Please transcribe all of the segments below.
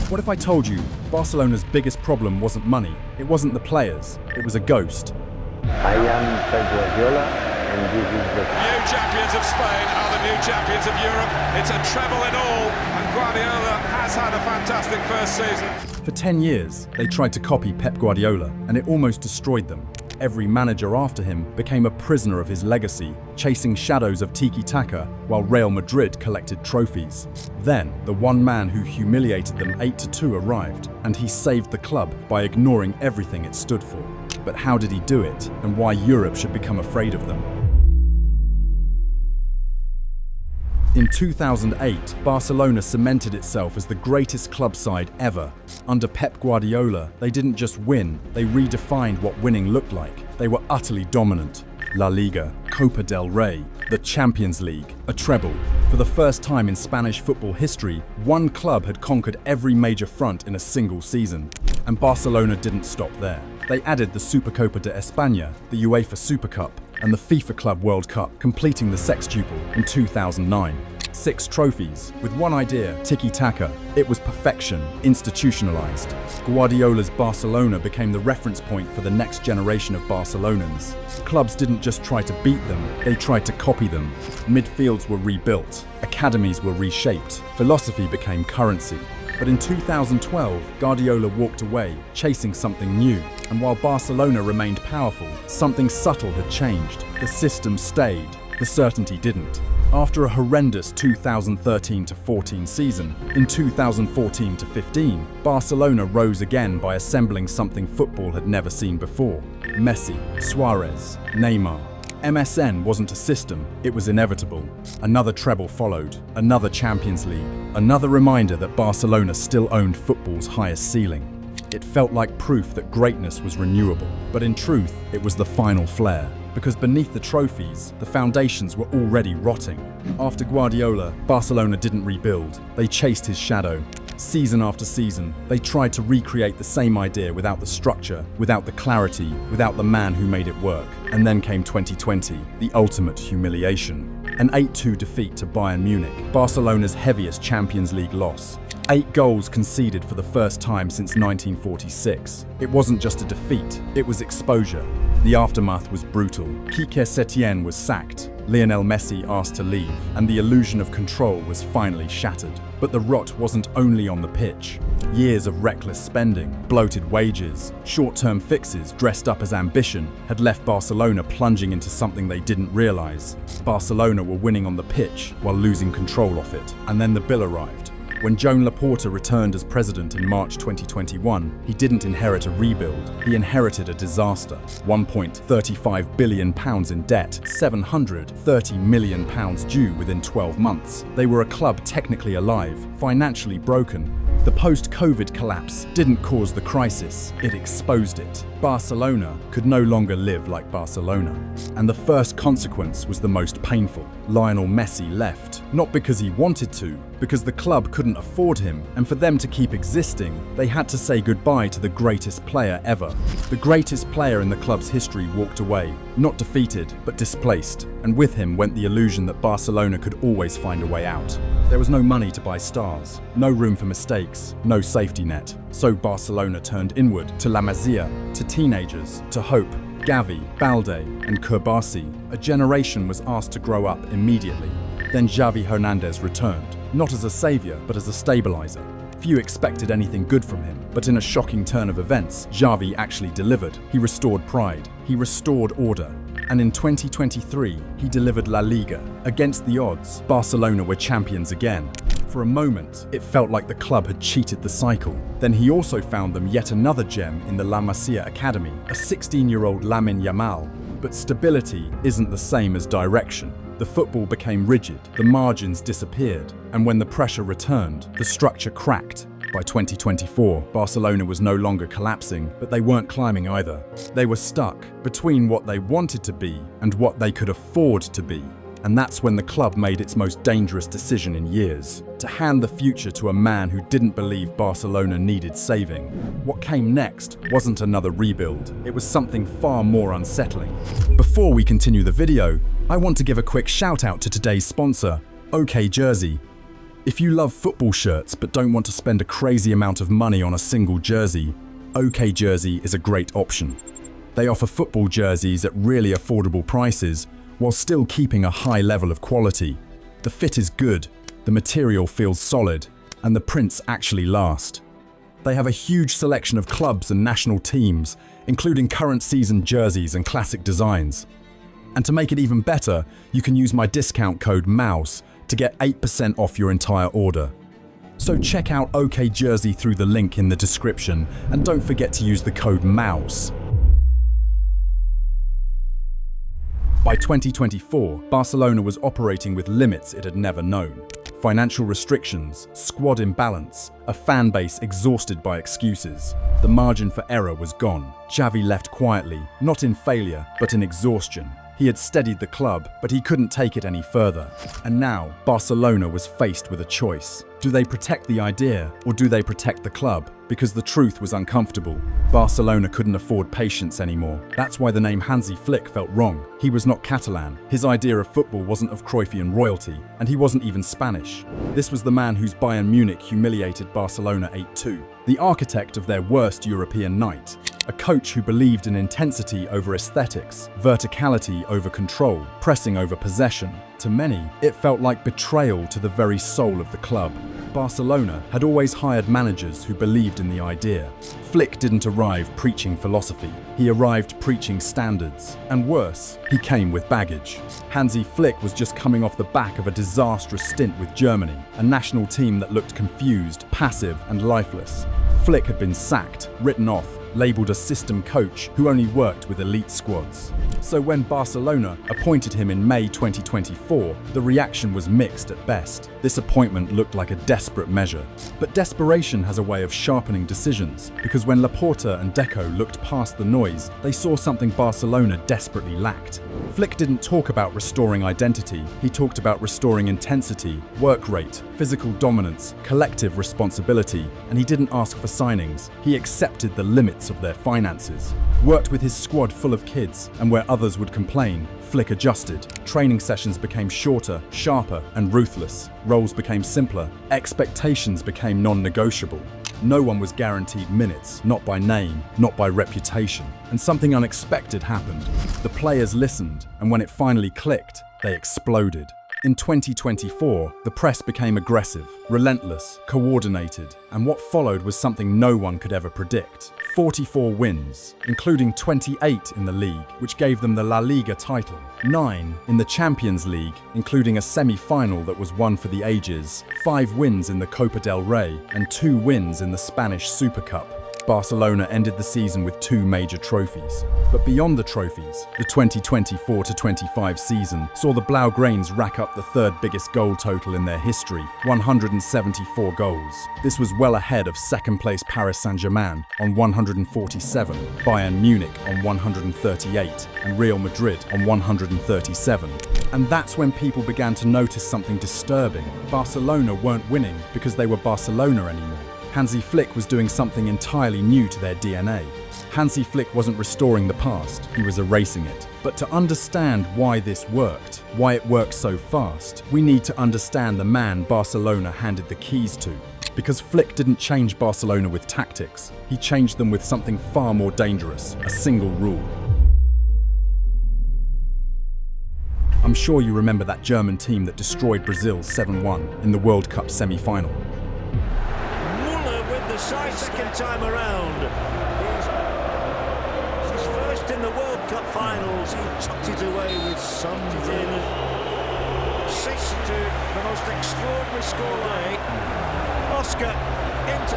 What if I told you Barcelona's biggest problem wasn't money, it wasn't the players, it was a ghost? I am Pep Guardiola, and this is the New champions of Spain are the new champions of Europe. It's a treble in all, and Guardiola has had a fantastic first season. For 10 years, they tried to copy Pep Guardiola, and it almost destroyed them. Every manager after him became a prisoner of his legacy, chasing shadows of tiki-taka while Real Madrid collected trophies. Then, the one man who humiliated them 8-2 arrived, and he saved the club by ignoring everything it stood for. But how did he do it, and why Europe should become afraid of them? In 2008, Barcelona cemented itself as the greatest club side ever. Under Pep Guardiola, they didn't just win, they redefined what winning looked like. They were utterly dominant. La Liga, Copa del Rey, the Champions League, a treble. For the first time in Spanish football history, one club had conquered every major front in a single season. And Barcelona didn't stop there. They added the Supercopa de España, the UEFA Super Cup, and the FIFA Club World Cup, completing the sextuple in 2009. 6 trophies, with one idea, tiki-taka. It was perfection, institutionalized. Guardiola's Barcelona became the reference point for the next generation of Barcelonans. Clubs didn't just try to beat them, they tried to copy them. Midfields were rebuilt, academies were reshaped, philosophy became currency. But in 2012, Guardiola walked away, chasing something new. And while Barcelona remained powerful, something subtle had changed. The system stayed, the certainty didn't. After a horrendous 2013-14 season, in 2014-15, Barcelona rose again by assembling something football had never seen before. Messi, Suarez, Neymar. MSN wasn't a system, it was inevitable. Another treble followed, another Champions League, another reminder that Barcelona still owned football's highest ceiling. It felt like proof that greatness was renewable, but in truth, it was the final flare. Because beneath the trophies, the foundations were already rotting. After Guardiola, Barcelona didn't rebuild, they chased his shadow. Season after season, they tried to recreate the same idea without the structure, without the clarity, without the man who made it work. And then came 2020, the ultimate humiliation. An 8-2 defeat to Bayern Munich, Barcelona's heaviest Champions League loss. 8 goals conceded for the first time since 1946. It wasn't just a defeat, it was exposure. The aftermath was brutal. Quique Setién was sacked, Lionel Messi asked to leave, and the illusion of control was finally shattered. But the rot wasn't only on the pitch. Years of reckless spending, bloated wages, short-term fixes dressed up as ambition had left Barcelona plunging into something they didn't realize. Barcelona were winning on the pitch while losing control of it. And then the bill arrived. When Joan Laporta returned as president in March 2021, he didn't inherit a rebuild, he inherited a disaster. £1.35 billion in debt, £730 million due within 12 months. They were a club technically alive, financially broken. The post-COVID collapse didn't cause the crisis, it exposed it. Barcelona could no longer live like Barcelona. And the first consequence was the most painful. Lionel Messi left, not because he wanted to, because the club couldn't afford him, and for them to keep existing, they had to say goodbye to the greatest player ever. The greatest player in the club's history walked away, not defeated, but displaced, and with him went the illusion that Barcelona could always find a way out. There was no money to buy stars, no room for mistakes, no safety net. So Barcelona turned inward to La Masia, to teenagers, to hope. Gavi, Balde, and Kurbasi, a generation was asked to grow up immediately. Then Xavi Hernandez returned, not as a savior, but as a stabilizer. Few expected anything good from him, but in a shocking turn of events, Xavi actually delivered. He restored pride, he restored order. And in 2023, he delivered La Liga. Against the odds, Barcelona were champions again. For a moment, it felt like the club had cheated the cycle. Then he also found them yet another gem in the La Masia Academy, a 16-year-old Lamine Yamal. But stability isn't the same as direction. The football became rigid, the margins disappeared, and when the pressure returned, the structure cracked. By 2024, Barcelona was no longer collapsing, but they weren't climbing either. They were stuck between what they wanted to be and what they could afford to be. And that's when the club made its most dangerous decision in years, to hand the future to a man who didn't believe Barcelona needed saving. What came next wasn't another rebuild, it was something far more unsettling. Before we continue the video, I want to give a quick shout out to today's sponsor, OK Jersey. If you love football shirts but don't want to spend a crazy amount of money on a single jersey, OK Jersey is a great option. They offer football jerseys at really affordable prices while still keeping a high level of quality. The fit is good, the material feels solid, and the prints actually last. They have a huge selection of clubs and national teams, including current season jerseys and classic designs. And to make it even better, you can use my discount code MOUSE to get 8% off your entire order. So check out OK Jersey through the link in the description, and don't forget to use the code MOUSE. By 2024, Barcelona was operating with limits it had never known. Financial restrictions, squad imbalance, a fan base exhausted by excuses. The margin for error was gone. Xavi left quietly, not in failure, but in exhaustion. He had steadied the club, but he couldn't take it any further. And now, Barcelona was faced with a choice. Do they protect the idea, or do they protect the club? Because the truth was uncomfortable. Barcelona couldn't afford patience anymore. That's why the name Hansi Flick felt wrong. He was not Catalan. His idea of football wasn't of Cruyffian royalty, and he wasn't even Spanish. This was the man whose Bayern Munich humiliated Barcelona 8-2. The architect of their worst European night. A coach who believed in intensity over aesthetics, verticality over control, pressing over possession. To many, it felt like betrayal to the very soul of the club. Barcelona had always hired managers who believed in the idea. Flick didn't arrive preaching philosophy. He arrived preaching standards. And worse, he came with baggage. Hansi Flick was just coming off the back of a disastrous stint with Germany, a national team that looked confused, passive, and lifeless. Flick had been sacked, written off, labelled a system coach who only worked with elite squads. So when Barcelona appointed him in May 2024, the reaction was mixed at best. This appointment looked like a desperate measure. But desperation has a way of sharpening decisions, because when Laporta and Deco looked past the noise, they saw something Barcelona desperately lacked. Flick didn't talk about restoring identity, he talked about restoring intensity, work rate, physical dominance, collective responsibility, and he didn't ask for signings. He accepted the limits of their finances. Worked with his squad full of kids, and where others would complain, Flick adjusted. Training sessions became shorter, sharper, and ruthless. Roles became simpler. Expectations became non-negotiable. No one was guaranteed minutes, not by name, not by reputation. And something unexpected happened. The players listened, and when it finally clicked, they exploded. In 2024, the press became aggressive, relentless, coordinated, and what followed was something no one could ever predict. 44 wins, including 28 in the league, which gave them the La Liga title, 9 in the Champions League, including a semi-final that was one for the ages, 5 wins in the Copa del Rey, and 2 wins in the Spanish Super Cup. Barcelona ended the season with 2 major trophies. But beyond the trophies, the 2024-25 season saw the Blaugranes rack up the 3rd biggest goal total in their history, 174 goals. This was well ahead of second-place Paris Saint-Germain on 147, Bayern Munich on 138, and Real Madrid on 137. And that's when people began to notice something disturbing. Barcelona weren't winning because they were Barcelona anymore. Hansi Flick was doing something entirely new to their DNA. Hansi Flick wasn't restoring the past, he was erasing it. But to understand why this worked, why it worked so fast, we need to understand the man Barcelona handed the keys to. Because Flick didn't change Barcelona with tactics, he changed them with something far more dangerous, a single rule. I'm sure you remember that German team that destroyed Brazil 7-1 in the World Cup semi-final. Second time around. He's first in the World Cup finals. He tucked it away with some din. 6-2, the most extraordinary scoreline. Oscar into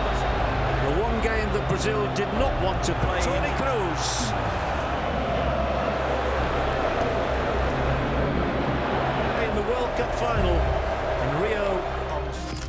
the one game that Brazil did not want to play. Toni Kroos. In the World Cup final in Rio.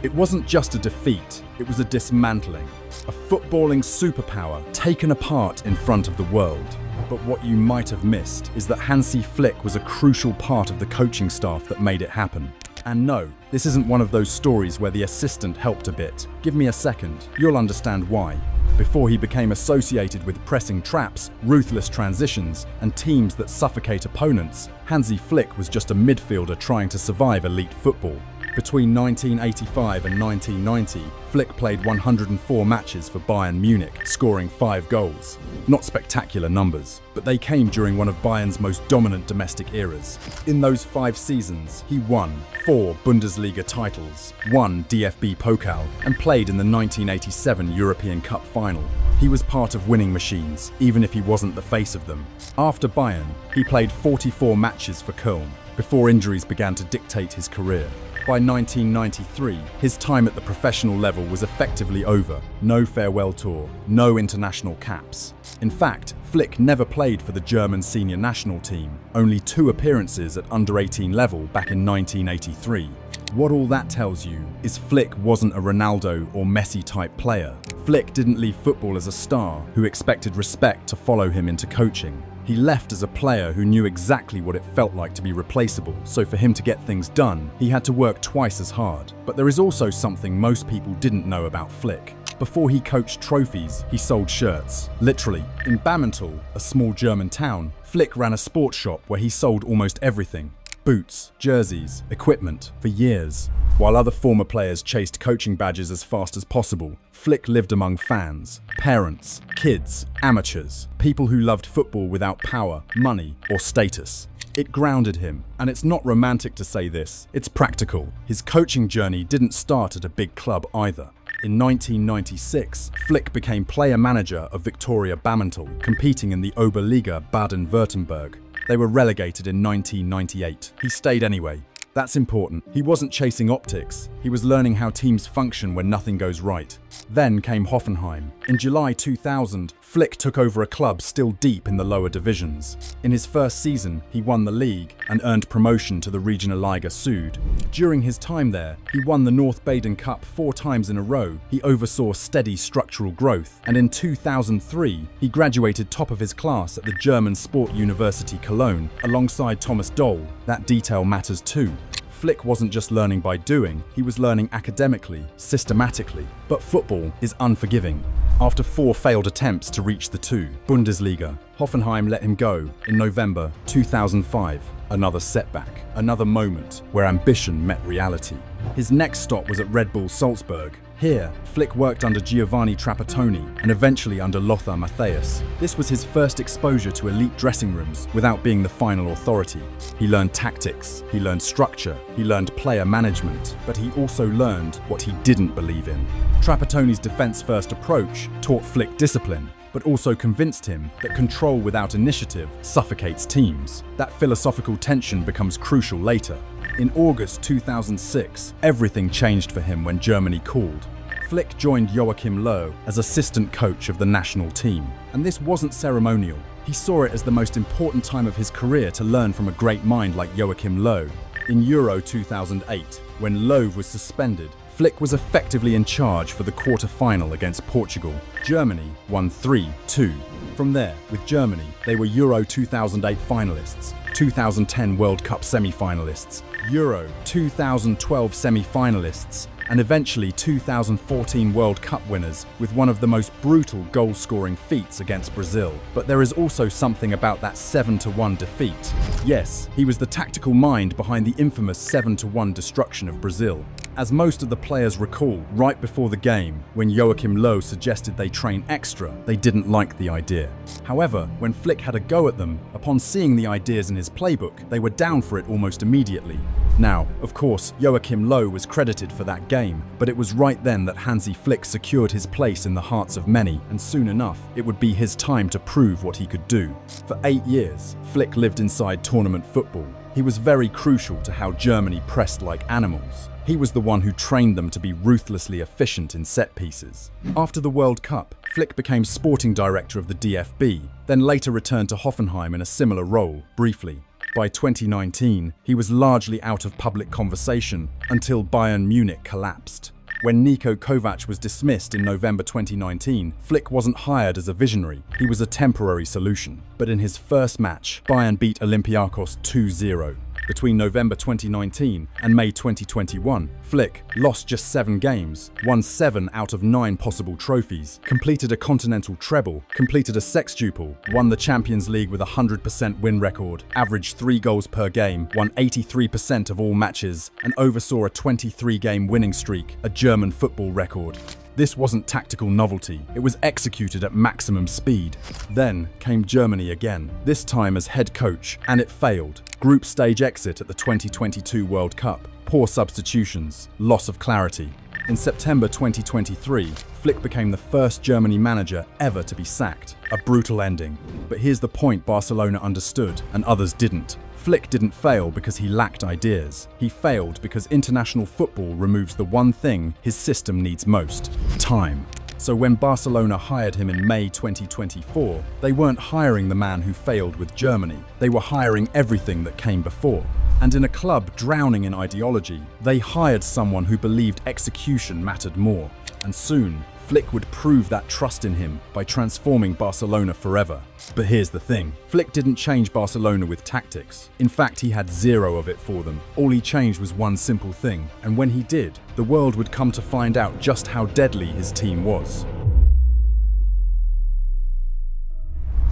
It wasn't just a defeat, it was a dismantling. A footballing superpower taken apart in front of the world. But what you might have missed is that Hansi Flick was a crucial part of the coaching staff that made it happen. And no, this isn't one of those stories where the assistant helped a bit. Give me a second, you'll understand why. Before he became associated with pressing traps, ruthless transitions, and teams that suffocate opponents, Hansi Flick was just a midfielder trying to survive elite football. Between 1985 and 1990, Flick played 104 matches for Bayern Munich, scoring 5 goals. Not spectacular numbers, but they came during one of Bayern's most dominant domestic eras. In those 5 seasons, he won 4 Bundesliga titles, 1 DFB Pokal, and played in the 1987 European Cup final. He was part of winning machines, even if he wasn't the face of them. After Bayern, he played 44 matches for Köln, before injuries began to dictate his career. By 1993, his time at the professional level was effectively over. No farewell tour, no international caps. In fact, Flick never played for the German senior national team, only 2 appearances at under-18 level back in 1983. What all that tells you is Flick wasn't a Ronaldo or Messi type player. Flick didn't leave football as a star who expected respect to follow him into coaching. He left as a player who knew exactly what it felt like to be replaceable, so for him to get things done, he had to work twice as hard. But there is also something most people didn't know about Flick. Before he coached trophies, he sold shirts. Literally. In Bammental, a small German town, Flick ran a sports shop where he sold almost everything. Boots, jerseys, equipment, for years. While other former players chased coaching badges as fast as possible, Flick lived among fans, parents, kids, amateurs, people who loved football without power, money, or status. It grounded him, and it's not romantic to say this, it's practical. His coaching journey didn't start at a big club either. In 1996, Flick became player-manager of Viktoria Bammental, competing in the Oberliga Baden-Württemberg. They were relegated in 1998. He stayed anyway. That's important. He wasn't chasing optics. He was learning how teams function when nothing goes right. Then came Hoffenheim. In July 2000, Flick took over a club still deep in the lower divisions. In his first season, he won the league and earned promotion to the Regionalliga Süd. During his time there, he won the North Baden Cup 4 times in a row. He oversaw steady structural growth, and in 2003, he graduated top of his class at the German Sport University Cologne, alongside Thomas Doll. That detail matters too. Flick wasn't just learning by doing, he was learning academically, systematically. But football is unforgiving. After 4 failed attempts to reach the 2 Bundesliga, Hoffenheim let him go in November 2005. Another setback, another moment where ambition met reality. His next stop was at Red Bull Salzburg. Here, Flick worked under Giovanni Trapattoni and eventually under Lothar Matthäus. This was his first exposure to elite dressing rooms without being the final authority. He learned tactics, he learned structure, he learned player management, but he also learned what he didn't believe in. Trapattoni's defense-first approach taught Flick discipline, but also convinced him that control without initiative suffocates teams. That philosophical tension becomes crucial later. In August 2006, everything changed for him when Germany called. Flick joined Joachim Löw as assistant coach of the national team, and this wasn't ceremonial. He saw it as the most important time of his career to learn from a great mind like Joachim Löw. In Euro 2008, when Löw was suspended, Flick was effectively in charge for the quarter-final against Portugal. Germany won 3-2. From there, with Germany, they were Euro 2008 finalists, 2010 World Cup semi-finalists, Euro 2012 semi-finalists, and eventually 2014 World Cup winners with one of the most brutal goal-scoring feats against Brazil. But there is also something about that 7-1 defeat. Yes, he was the tactical mind behind the infamous 7-1 destruction of Brazil. As most of the players recall, right before the game, when Joachim Löw suggested they train extra, they didn't like the idea. However, when Flick had a go at them, upon seeing the ideas in his playbook, they were down for it almost immediately. Now, of course, Joachim Löw was credited for that game, but it was right then that Hansi Flick secured his place in the hearts of many, and soon enough, it would be his time to prove what he could do. For 8 years, Flick lived inside tournament football. He was very crucial to how Germany pressed like animals. He was the one who trained them to be ruthlessly efficient in set pieces. After the World Cup, Flick became sporting director of the DFB, then later returned to Hoffenheim in a similar role, briefly. By 2019, he was largely out of public conversation until Bayern Munich collapsed. When Niko Kovac was dismissed in November 2019, Flick wasn't hired as a visionary, he was a temporary solution. But in his first match, Bayern beat Olympiacos 2-0. Between November 2019 and May 2021, Flick lost just 7 games, won 7 out of 9 possible trophies, completed a continental treble, completed a sextuple, won the Champions League with a 100% win record, averaged 3 goals per game, won 83% of all matches, and oversaw a 23-game winning streak, a German football record. This wasn't tactical novelty, it was executed at maximum speed. Then came Germany again, this time as head coach, and it failed. Group stage exit at the 2022 World Cup, poor substitutions, loss of clarity. In September 2023, Flick became the first Germany manager ever to be sacked. A brutal ending. But here's the point Barcelona understood, and others didn't. Flick didn't fail because he lacked ideas. He failed because international football removes the one thing his system needs most: time. So when Barcelona hired him in May 2024, they weren't hiring the man who failed with Germany. They were hiring everything that came before. And in a club drowning in ideology, they hired someone who believed execution mattered more. And soon, Flick would prove that trust in him by transforming Barcelona forever. But here's the thing, Flick didn't change Barcelona with tactics. In fact, he had 0 of it for them. All he changed was one simple thing, and when he did, the world would come to find out just how deadly his team was.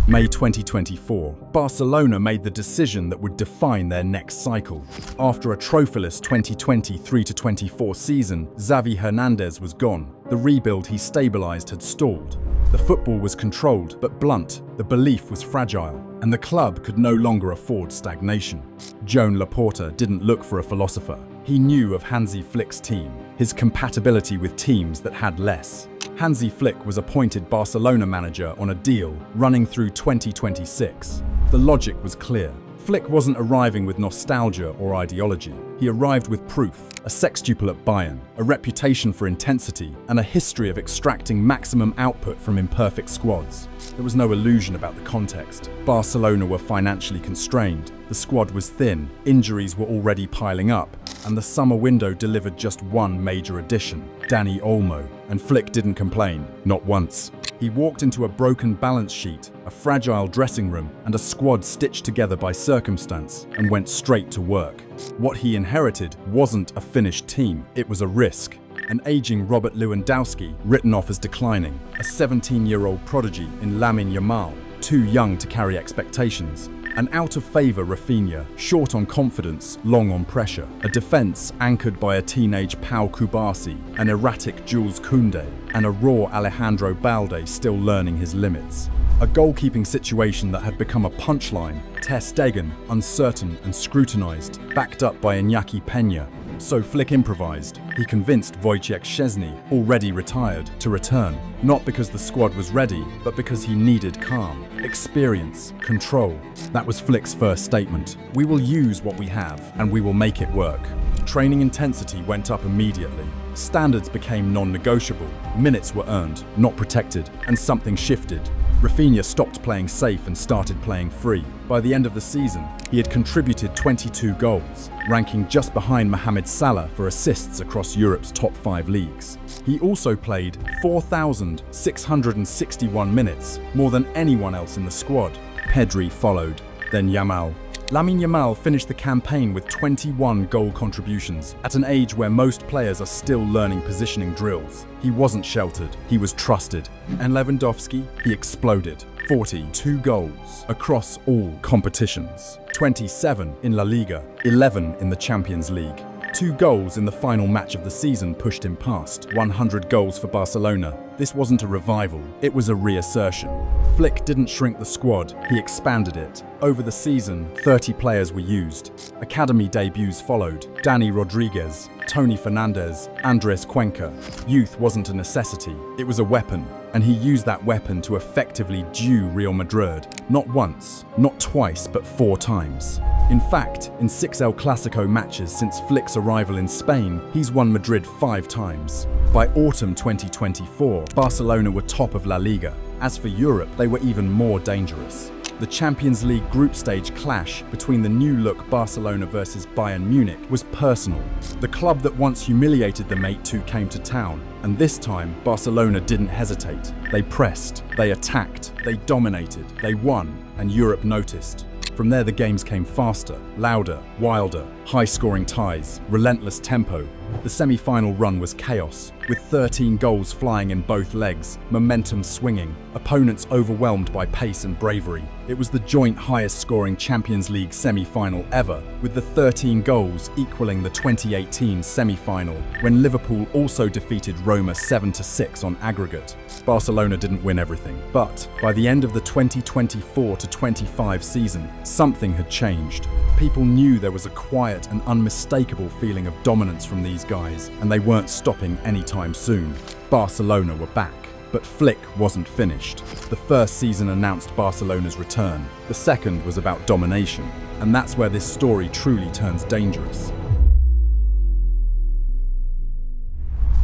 May 2024, Barcelona made the decision that would define their next cycle. After a trophyless 2023-24 season, Xavi Hernandez was gone. The rebuild he stabilized had stalled. The football was controlled but blunt, the belief was fragile, and the club could no longer afford stagnation. Joan Laporta didn't look for a philosopher. He knew of Hansi Flick's team, his compatibility with teams that had less. Hansi Flick was appointed Barcelona manager on a deal running through 2026. The logic was clear. Flick wasn't arriving with nostalgia or ideology. He arrived with proof, a sextuple at Bayern, a reputation for intensity, and a history of extracting maximum output from imperfect squads. There was no illusion about the context. Barcelona were financially constrained, the squad was thin, injuries were already piling up, and the summer window delivered just one major addition, Dani Olmo, and Flick didn't complain, not once. He walked into a broken balance sheet, a fragile dressing room, and a squad stitched together by circumstance, and went straight to work. What he inherited wasn't a finished team, it was a risk. An aging Robert Lewandowski, written off as declining, a 17-year-old prodigy in Lamine Yamal, too young to carry expectations, an out-of-favour Rafinha, short on confidence, long on pressure, a defence anchored by a teenage Pau Kubasi, an erratic Jules Koundé, and a raw Alejandro Balde still learning his limits. A goalkeeping situation that had become a punchline, Ter Stegen, uncertain and scrutinised, backed up by Iñaki Peña. So Flick improvised. He convinced Wojciech Szczesny, already retired, to return, not because the squad was ready, but because he needed calm, experience, control. That was Flick's first statement. We will use what we have, and we will make it work. Training intensity went up immediately. Standards became non-negotiable. Minutes were earned, not protected, and something shifted. Rafinha stopped playing safe and started playing free. By the end of the season, he had contributed 22 goals, ranking just behind Mohamed Salah for assists across Europe's top 5 leagues. He also played 4,661 minutes, more than anyone else in the squad. Pedri followed, then Yamal. Lamine Yamal finished the campaign with 21 goal contributions, at an age where most players are still learning positioning drills. He wasn't sheltered, he was trusted. And Lewandowski, he exploded. 42 goals across all competitions. 27 in La Liga, 11 in the Champions League. 2 goals in the final match of the season pushed him past 100 goals for Barcelona. This wasn't a revival, it was a reassertion. Flick didn't shrink the squad, he expanded it. Over the season, 30 players were used. Academy debuts followed. Dani Rodriguez, Tony Fernandez, Andres Cuenca. Youth wasn't a necessity, it was a weapon. And he used that weapon to effectively dew Real Madrid. Not once, not twice, but 4 times. In fact, in 6 El Clasico matches since Flick's arrival in Spain, he's won Madrid 5 times. By autumn 2024, Barcelona were top of La Liga. As for Europe, they were even more dangerous. The Champions League group stage clash between the new-look Barcelona versus Bayern Munich was personal. The club that once humiliated them 8-2 came to town, and this time Barcelona didn't hesitate. They pressed, they attacked, they dominated, they won, and Europe noticed. From there, the games came faster, louder, wilder, high-scoring ties, relentless tempo. The semi-final run was chaos, with 13 goals flying in both legs, momentum swinging, opponents overwhelmed by pace and bravery. It was the joint highest-scoring Champions League semi-final ever, with the 13 goals equaling the 2018 semi-final, when Liverpool also defeated Roma 7-6 on aggregate. Barcelona didn't win everything, but by the end of the 2024-25 season, something had changed. People knew there was a quiet and unmistakable feeling of dominance from these guys, and they weren't stopping anytime soon. Barcelona were back. But Flick wasn't finished. The first season announced Barcelona's return. The second was about domination. And that's where this story truly turns dangerous.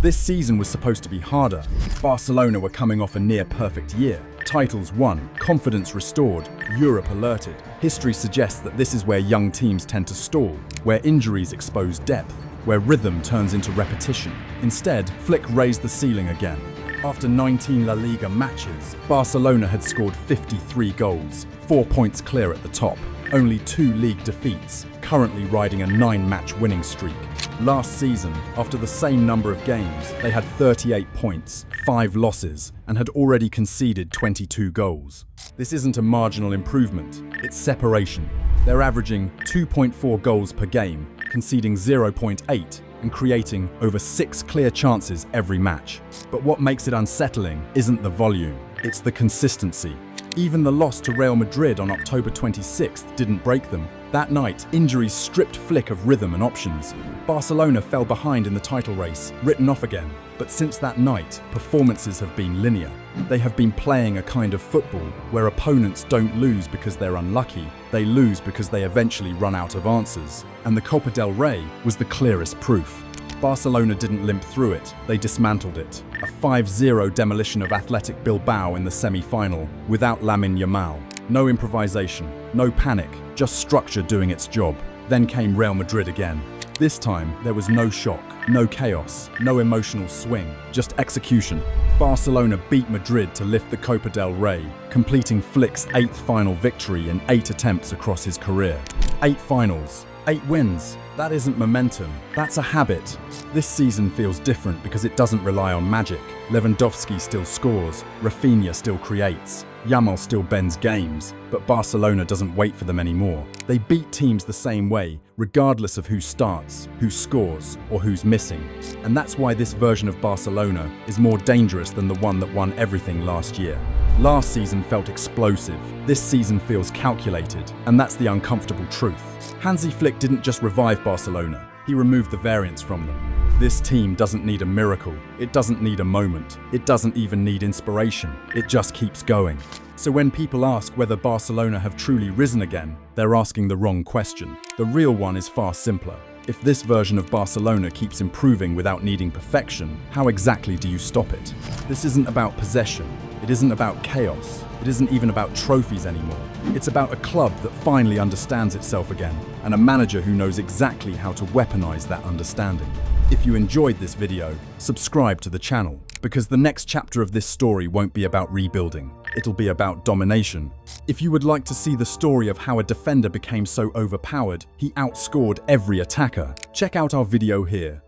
This season was supposed to be harder. Barcelona were coming off a near-perfect year. Titles won, confidence restored, Europe alerted. History suggests that this is where young teams tend to stall, where injuries expose depth, where rhythm turns into repetition. Instead, Flick raised the ceiling again. After 19 La Liga matches, Barcelona had scored 53 goals, 4 points clear at the top, only 2 league defeats, currently riding a 9-match winning streak. Last season, after the same number of games, they had 38 points, 5 losses, and had already conceded 22 goals. This isn't a marginal improvement, it's separation. They're averaging 2.4 goals per game, conceding 0.8, and creating over 6 clear chances every match. But what makes it unsettling isn't the volume, it's the consistency. Even the loss to Real Madrid on October 26th didn't break them. That night, injuries stripped Flick of rhythm and options. Barcelona fell behind in the title race, written off again. But since that night, performances have been linear. They have been playing a kind of football where opponents don't lose because they're unlucky, they lose because they eventually run out of answers. And the Copa del Rey was the clearest proof. Barcelona didn't limp through it, they dismantled it. A 5-0 demolition of Athletic Bilbao in the semi-final, without Lamine Yamal. No improvisation, no panic, just structure doing its job. Then came Real Madrid again. This time, there was no shock, no chaos, no emotional swing, just execution. Barcelona beat Madrid to lift the Copa del Rey, completing Flick's 8th final victory in 8 attempts across his career. 8 finals, 8 wins. That isn't momentum, that's a habit. This season feels different because it doesn't rely on magic. Lewandowski still scores, Rafinha still creates, Yamal still bends games, but Barcelona doesn't wait for them anymore. They beat teams the same way, regardless of who starts, who scores, or who's missing. And that's why this version of Barcelona is more dangerous than the one that won everything last year. Last season felt explosive, this season feels calculated, and that's the uncomfortable truth. Hansi Flick didn't just revive Barcelona, he removed the variance from them. This team doesn't need a miracle, it doesn't need a moment, it doesn't even need inspiration, it just keeps going. So when people ask whether Barcelona have truly risen again, they're asking the wrong question. The real one is far simpler. If this version of Barcelona keeps improving without needing perfection, how exactly do you stop it? This isn't about possession, it isn't about chaos, it isn't even about trophies anymore. It's about a club that finally understands itself again, and a manager who knows exactly how to weaponize that understanding. If you enjoyed this video, subscribe to the channel, because the next chapter of this story won't be about rebuilding, it'll be about domination. If you would like to see the story of how a defender became so overpowered, he outscored every attacker, check out our video here.